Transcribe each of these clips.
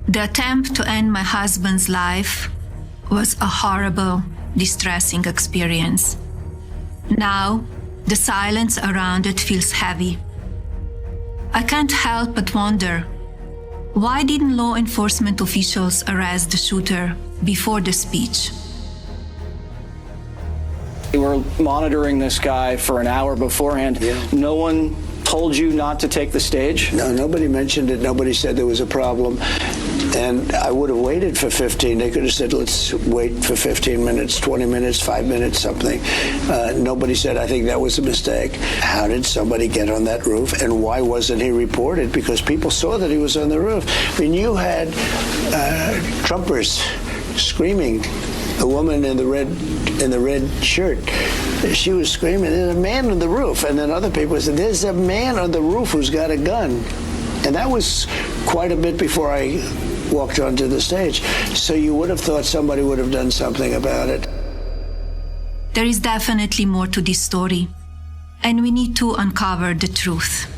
The attempt to end my husband's life was a horrible, distressing experience. Now, the silence around it feels heavy. I can't help but wonder, why didn't law enforcement officials arrest the shooter before the speech? We were monitoring this guy for an hour beforehand. Yeah. No one told you not to take the stage? No, nobody mentioned it. Nobody said there was a problem. And I would have waited for 15. They could have said, let's wait for 15 minutes, 20 minutes, 5 minutes, something. Nobody said, I think that was a mistake. How did somebody get on that roof? And why wasn't he reported? Because people saw that he was on the roof. I mean, you had Trumpers screaming. A woman in the red shirt, she was screaming, there's a man on the roof. And then other people said, there's a man on the roof who's got a gun. And that was quite a bit before I walked onto the stage. So you would have thought somebody would have done something about it. There is definitely more to this story, and we need to uncover the truth.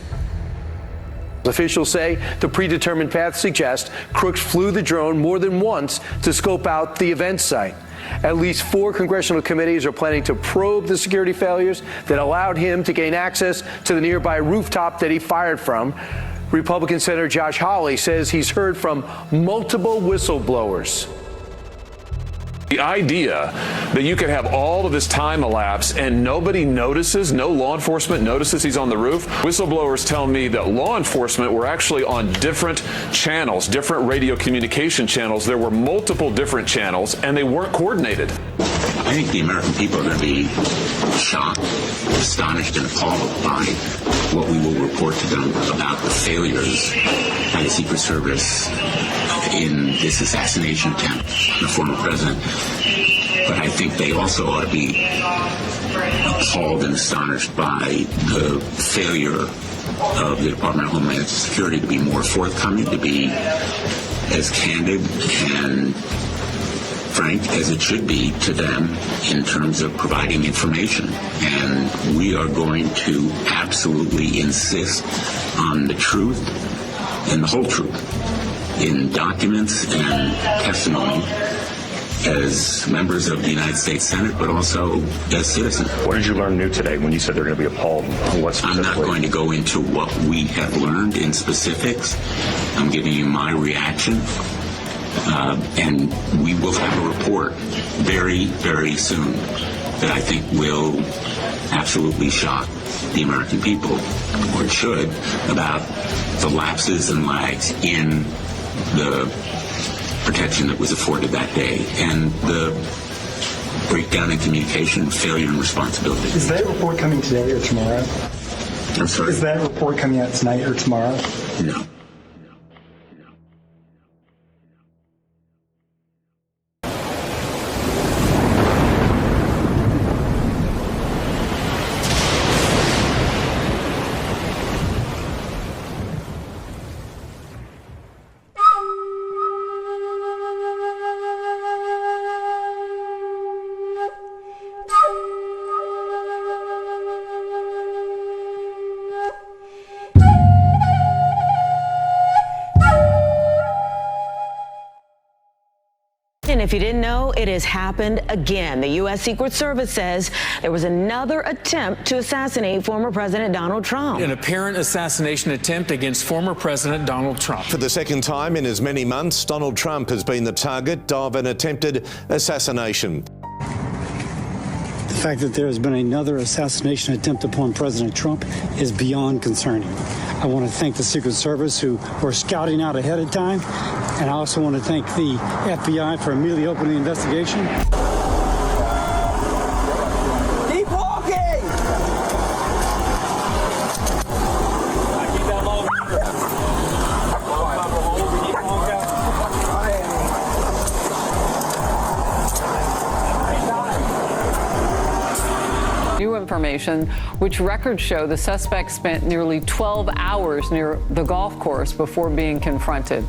Officials say the predetermined path suggests Crooks flew the drone more than once to scope out the event site. At least 4 congressional committees are planning to probe the security failures that allowed him to gain access to the nearby rooftop that he fired from. Republican Senator Josh Hawley says he's heard from multiple whistleblowers. The idea that you could have all of this time elapse and nobody notices, no law enforcement notices he's on the roof. Whistleblowers tell me that law enforcement were actually on different channels, different radio communication channels. There were multiple different channels and they weren't coordinated. I think the American people are going to be shocked, astonished, and appalled by what we will report to them about the failures by the Secret Service in this assassination attempt on the former president. But I think they also ought to be appalled and astonished by the failure of the Department of Homeland Security to be more forthcoming, to be as candid and frank as it should be to them in terms of providing information. And we are going to absolutely insist on the truth and the whole truth in documents and testimony as members of the United States Senate, but also as citizens. What did you learn new today when you said they're going to be appalled? I'm not going to go into what we have learned in specifics. I'm giving you my reaction. And we will have a report very, very soon that I think will absolutely shock the American people, or it should, about the lapses and lags in the protection that was afforded that day and the breakdown in communication, failure, and responsibility. Is that report coming today or tomorrow? I'm sorry? Is that report coming out tonight or tomorrow? No. And if you didn't know, it has happened again. The U.S. Secret Service says there was another attempt to assassinate former President Donald Trump. An apparent assassination attempt against former President Donald Trump. For the second time in as many months, Donald Trump has been the target of an attempted assassination. The fact that there has been another assassination attempt upon President Trump is beyond concerning. I want to thank the Secret Service who were scouting out ahead of time, and I also want to thank the FBI for immediately opening the investigation. Keep walking! Keep that low. New information, which records show the suspect spent nearly 12 hours near the golf course before being confronted.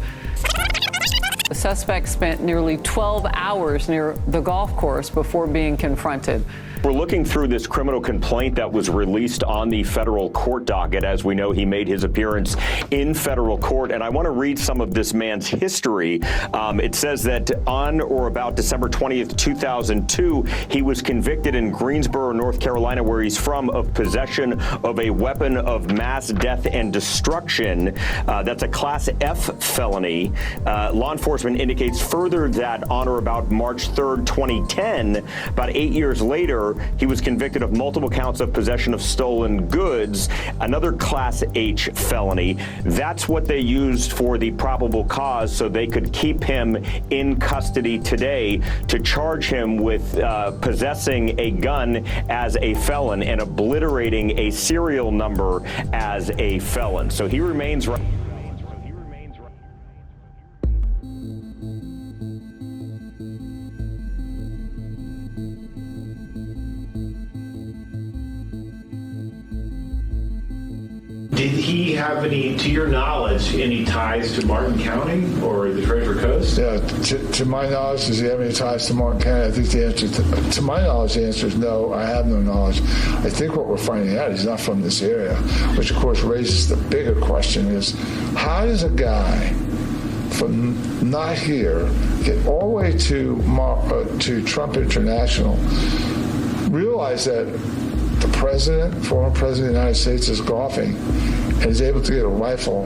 The suspect spent nearly 12 hours near the golf course before being confronted. We're looking through this criminal complaint that was released on the federal court docket. As we know, he made his appearance in federal court, and I want to read some of this man's history. It says that on or about December 20th, 2002, he was convicted in Greensboro, North Carolina, where he's from, of possession of a weapon of mass death and destruction. That's a Class F felony. Law enforcement indicates further that on or about March 3rd, 2010, about 8 years later, he was convicted of multiple counts of possession of stolen goods, another Class H felony. That's what they used for the probable cause, so they could keep him in custody today to charge him with possessing a gun as a felon and obliterating a serial number as a felon. So he remains right. Did he have any, to your knowledge, any ties to Martin County or the Treasure Coast? Yeah, to my knowledge, does he have any ties to Martin County? I think the answer, to my knowledge, the answer is no, I have no knowledge. I think what we're finding out, he's not from this area, which of course raises the bigger question is, how does a guy from not here get all the way to Trump International, realize that the president, former president of the United States, is golfing and is able to get a rifle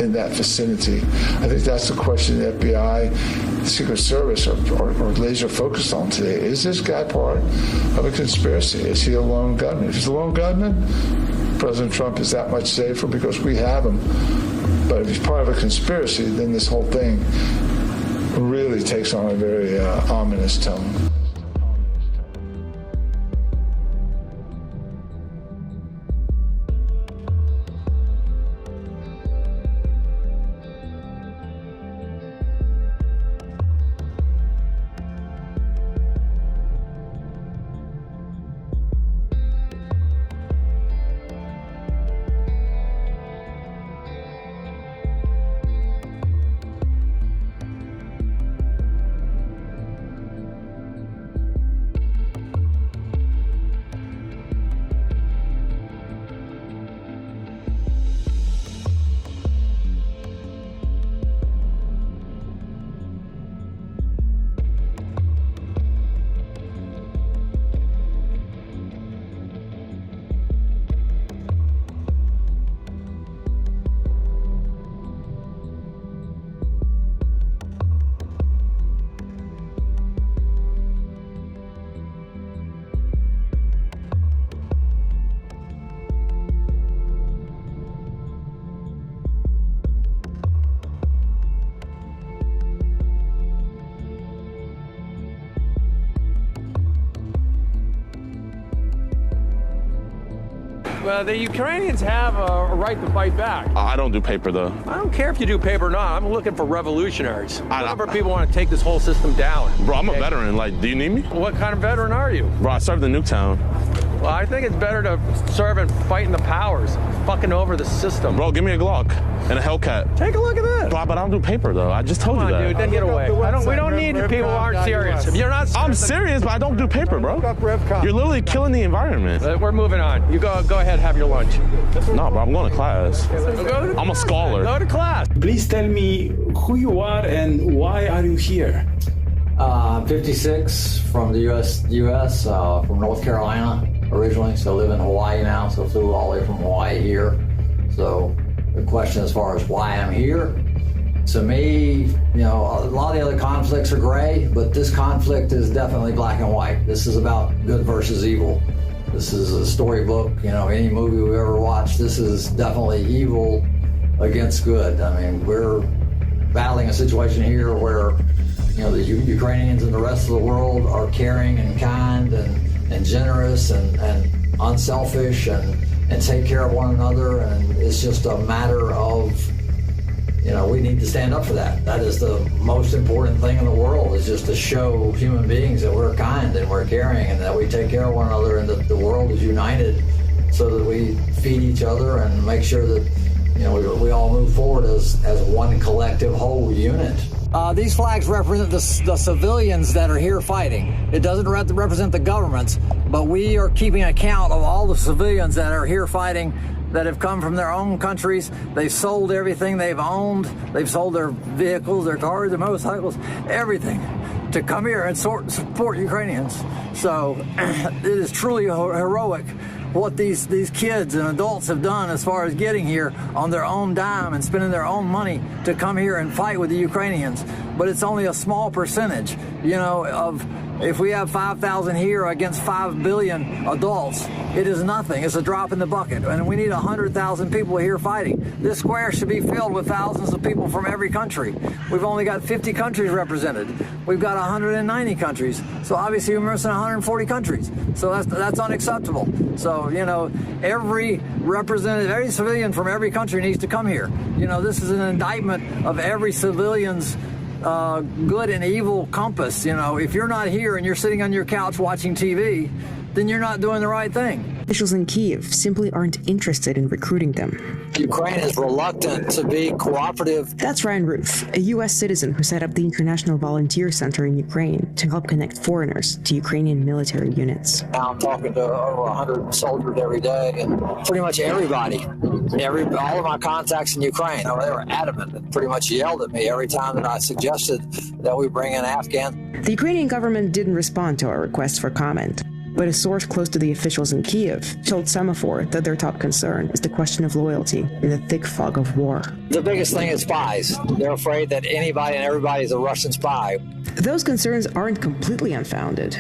in that vicinity? I think that's the question the FBI, the Secret Service are laser focused on today. Is this guy part of a conspiracy? Is he a lone gunman? If he's a lone gunman, President Trump is that much safer because we have him. But if he's part of a conspiracy, then this whole thing really takes on a very ominous tone. The Ukrainians have a right to fight back. I don't do paper, though. I don't care if you do paper or not. I'm looking for revolutionaries. A number of people want to take this whole system down. Bro, I'm a veteran. Like, do you need me? What kind of veteran are you? Bro, I served in Nuketown. Well, I think it's better to serve and fight in the powers, fucking over the system. Bro, give me a Glock and a Hellcat. Take a look at this. Bro, but I don't do paper, though. I just told you that. Come on, dude, then get away. We don't need people who aren't serious. If you're not serious, I'm serious, but I don't do paper, bro. You're literally killing the environment. We're moving on. You go ahead, have your lunch. No, bro, I'm going to class. I'm a scholar. Go to class. Please tell me who you are and why are you here? I'm 56 from the U.S., from North Carolina originally, so live in Hawaii now, so flew all the way from Hawaii here. So the question as far as why I'm here, to me, you know, a lot of the other conflicts are gray, but this conflict is definitely black and white. This is about good versus evil. This is a storybook, you know, any movie we've ever watched, this is definitely evil against good. I mean, we're battling a situation here where, you know, the Ukrainians and the rest of the world are caring and kind and generous and unselfish and take care of one another, and it's just a matter of, you know, we need to stand up for that. That is the most important thing in the world, is just to show human beings that we're kind and we're caring and that we take care of one another and that the world is united so that we feed each other and make sure that, you know, we all move forward as one collective whole unit. These flags represent the civilians that are here fighting. It doesn't represent the governments, but we are keeping account of all the civilians that are here fighting, that have come from their own countries. They've sold everything they've owned. They've sold their vehicles, their cars, their motorcycles, everything, to come here and support Ukrainians. So it is truly heroic what these kids and adults have done as far as getting here on their own dime and spending their own money to come here and fight with the Ukrainians. But it's only a small percentage, of if we have 5,000 here against 5 billion adults, it is nothing. It's a drop in the bucket. And we need 100,000 people here fighting. This square should be filled with thousands of people from every country. We've only got 50 countries represented. We've got 190 countries. So obviously we're missing 140 countries. So that's unacceptable. So, every representative, every civilian from every country needs to come here. This is an indictment of every civilian's good and evil compass. If you're not here and you're sitting on your couch watching TV, then you're not doing the right thing. Officials in Kyiv simply aren't interested in recruiting them. Ukraine is reluctant to be cooperative. That's Ryan Routh, a U.S. citizen who set up the International Volunteer Center in Ukraine to help connect foreigners to Ukrainian military units. Now I'm talking to over 100 soldiers every day, and pretty much everybody, all of my contacts in Ukraine, they were adamant and pretty much yelled at me every time that I suggested that we bring in Afghans. The Ukrainian government didn't respond to our request for comment. But a source close to the officials in Kyiv told Semaphore that their top concern is the question of loyalty in the thick fog of war. The biggest thing is spies. They're afraid that anybody and everybody is a Russian spy. Those concerns aren't completely unfounded.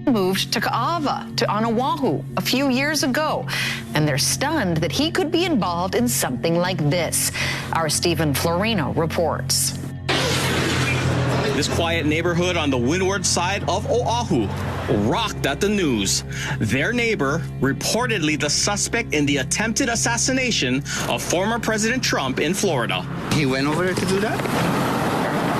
Moved to Kaava, on Oahu, a few years ago, and they're stunned that he could be involved in something like this. Our Stephen Florino reports. This quiet neighborhood on the windward side of Oahu rocked at the news. Their neighbor, reportedly the suspect in the attempted assassination of former President Trump in Florida. He went over there to do that?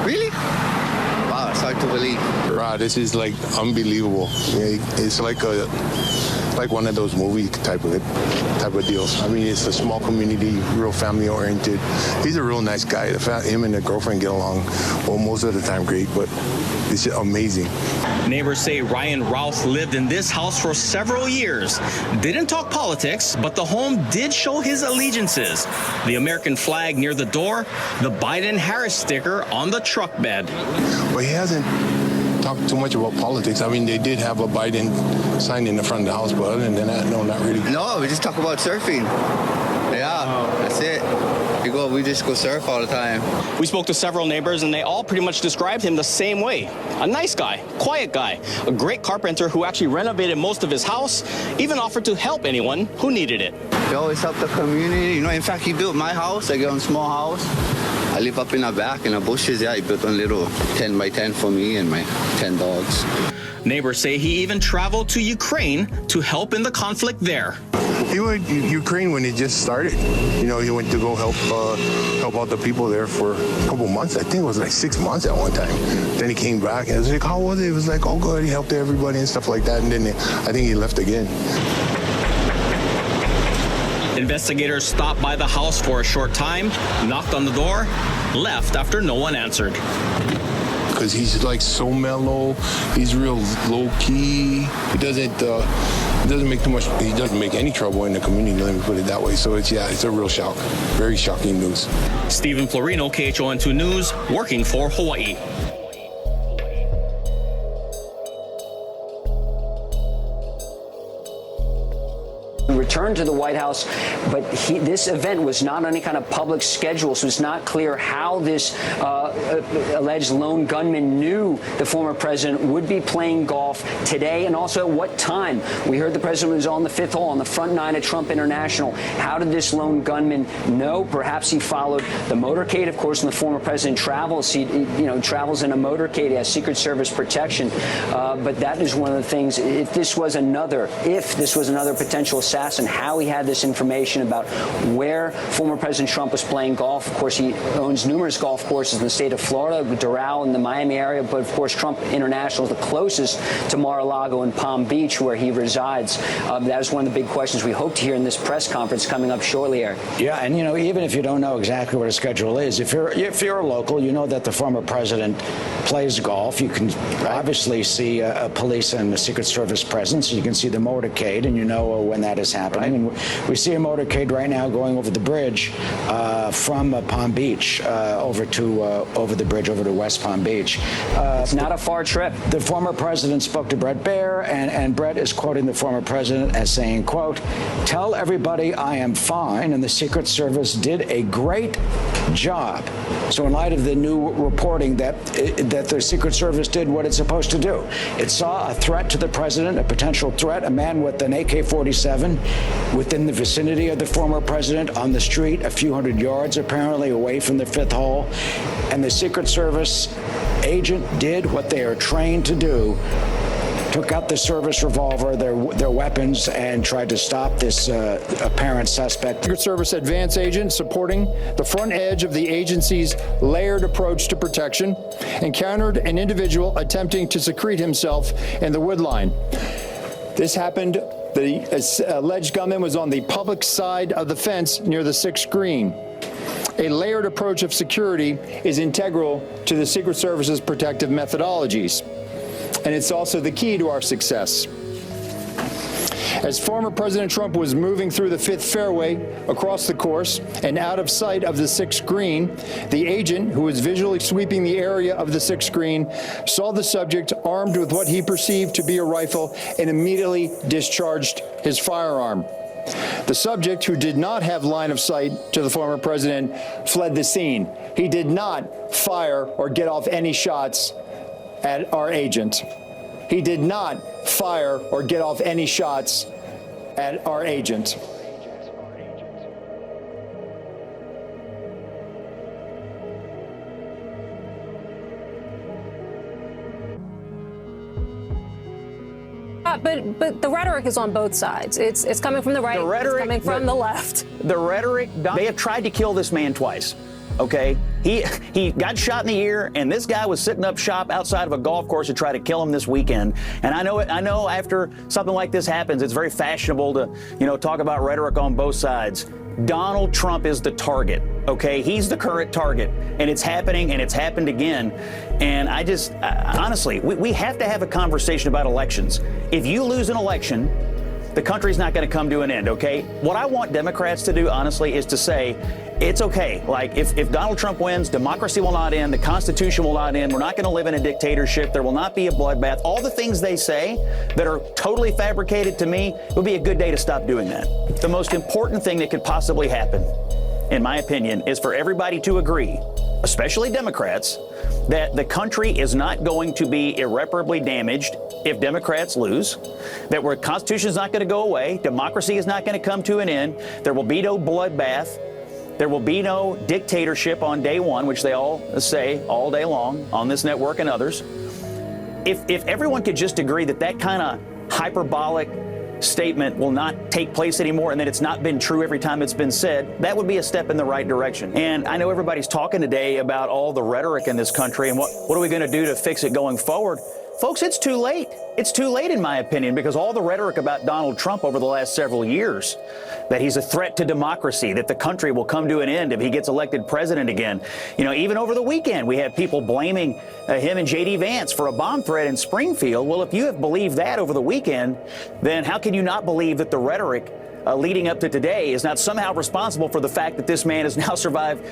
Really? Wow, it's hard to believe. Wow, this is like unbelievable. It's like one of those movie type of deals. I mean, it's a small community, real family oriented. He's a real nice guy. Him and the girlfriend get along, well, most of the time great, but it's amazing. Neighbors say Ryan Routh lived in this house for several years. Didn't talk politics, but the home did show his allegiances. The American flag near the door, the Biden-Harris sticker on the truck bed. Well, he hasn't talked too much about politics. I mean, they did have a Biden sign in the front of the house, but other than that, no, not really. No, we just talk about surfing. Yeah, that's it. We just go surf all the time. We spoke to several neighbors, and they all pretty much described him the same way. A nice guy, quiet guy, a great carpenter who actually renovated most of his house, even offered to help anyone who needed it. He always helped the community. In fact, he built my house, like a small house. I live up in the back in the bushes. Yeah, he built a little 10 by 10 for me and my 10 dogs. Neighbors say he even traveled to Ukraine to help in the conflict there. He went to Ukraine when it just started. He went to go help out the people there for a couple months. I think it was like 6 months at one time. Then he came back and I was like, how was it? It was like, oh, good. He helped everybody and stuff like that. And then I think he left again. Investigators stopped by the house for a short time, knocked on the door, left after no one answered. Because he's like so mellow, he's real low key. He doesn't make too much. He doesn't make any trouble in the community. Let me put it that way. So it's a real shock, very shocking news. Stephen Florino, KHON2 News, working for Hawaii. Returned to the White House, but this event was not on any kind of public schedule, so it's not clear how this alleged lone gunman knew the former president would be playing golf today, and also at what time. We heard the president was on the fifth hole on the front nine at Trump International. How did this lone gunman know? Perhaps he followed the motorcade. Of course, when the former president travels, he travels in a motorcade. He has Secret Service protection. But that is one of the things. If this was another potential assassination assassin, how he had this information about where former President Trump was playing golf. Of course, he owns numerous golf courses in the state of Florida, Doral in the Miami area, but of course, Trump International is the closest to Mar-a-Lago and Palm Beach, where he resides. That is one of the big questions we hope to hear in this press conference coming up shortly, Eric. Yeah, and even if you don't know exactly what his schedule is, if you're a local, you know that the former president plays golf. You can obviously see a police and a Secret Service presence. You can see the motorcade, and you know when that is happening. And we see a motorcade right now going over the bridge from Palm Beach over the bridge over to West Palm Beach. It's not a far trip. The former president spoke to Bret Baier, and Bret is quoting the former president as saying, quote, "Tell everybody I am fine, and the Secret Service did a great job." So in light of the new reporting that the Secret Service did what it's supposed to do, it saw a threat to the president, a potential threat, a man with an AK-47 within the vicinity of the former president on the street, a few hundred yards apparently away from the fifth hole, and the Secret Service agent did what they are trained to do, took out the service revolver, their weapons, and tried to stop this apparent suspect. Secret Service advance agent supporting the front edge of the agency's layered approach to protection encountered an individual attempting to secrete himself in the wood line. This happened. The alleged gunman was on the public side of the fence near the 6th green. A layered approach of security is integral to the Secret Service's protective methodologies, and it's also the key to our success. As former President Trump was moving through the 5th fairway across the course and out of sight of the 6th green, the agent, who was visually sweeping the area of the 6th green, saw the subject armed with what he perceived to be a rifle and immediately discharged his firearm. The subject, who did not have line of sight to the former president, fled the scene. He did not fire or get off any shots at our agent. He did not fire or get off any shots at our agent. But the rhetoric is on both sides. It's coming from the right, it's coming from the left. The rhetoric, they have tried to kill this man twice. Okay, he got shot in the ear, and this guy was sitting up shop outside of a golf course to try to kill him this weekend. And I know after something like this happens, it's very fashionable to, talk about rhetoric on both sides. Donald Trump is the target, okay? He's the current target, and it's happening, and it's happened again. And honestly, we have to have a conversation about elections. If you lose an election, the country's not going to come to an end, okay? What I want Democrats to do, honestly, is to say, it's okay. Like, if Donald Trump wins, democracy will not end, the Constitution will not end, we're not going to live in a dictatorship, there will not be a bloodbath. All the things they say that are totally fabricated, to me, it would be a good day to stop doing that. The most important thing that could possibly happen, in my opinion, is for everybody to agree, especially Democrats, that the country is not going to be irreparably damaged if Democrats lose, that our Constitution is not going to go away, democracy is not going to come to an end, there will be no bloodbath, there will be no dictatorship on day one, which they all say all day long on this network and others. If everyone could just agree that that kind of hyperbolic statement will not take place anymore and that it's not been true every time it's been said, that would be a step in the right direction. And I know everybody's talking today about all the rhetoric in this country and what are we going to do to fix it going forward. Folks, it's too late. It's too late, in my opinion, because all the rhetoric about Donald Trump over the last several years, that he's a threat to democracy, that the country will come to an end if he gets elected president again. Even over the weekend, we had people blaming him and J.D. Vance for a bomb threat in Springfield. Well, if you have believed that over the weekend, then how can you not believe that the rhetoric leading up to today is not somehow responsible for the fact that this man has now survived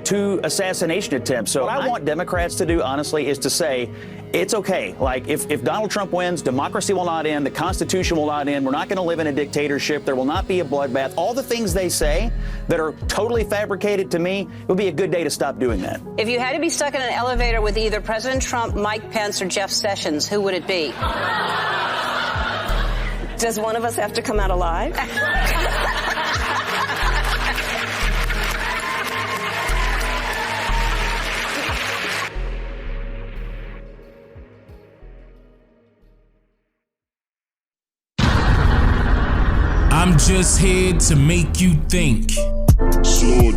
2 assassination attempts? So what I want Democrats to do, honestly, is to say, it's okay. Like, if Donald Trump wins, democracy will not end, the Constitution will not end, we're not going to live in a dictatorship, there will not be a bloodbath. All the things they say that are totally fabricated, to me, it would be a good day to stop doing that. If you had to be stuck in an elevator with either President Trump, Mike Pence, or Jeff Sessions, who would it be? Does one of us have to come out alive? I'm just here to make you think. So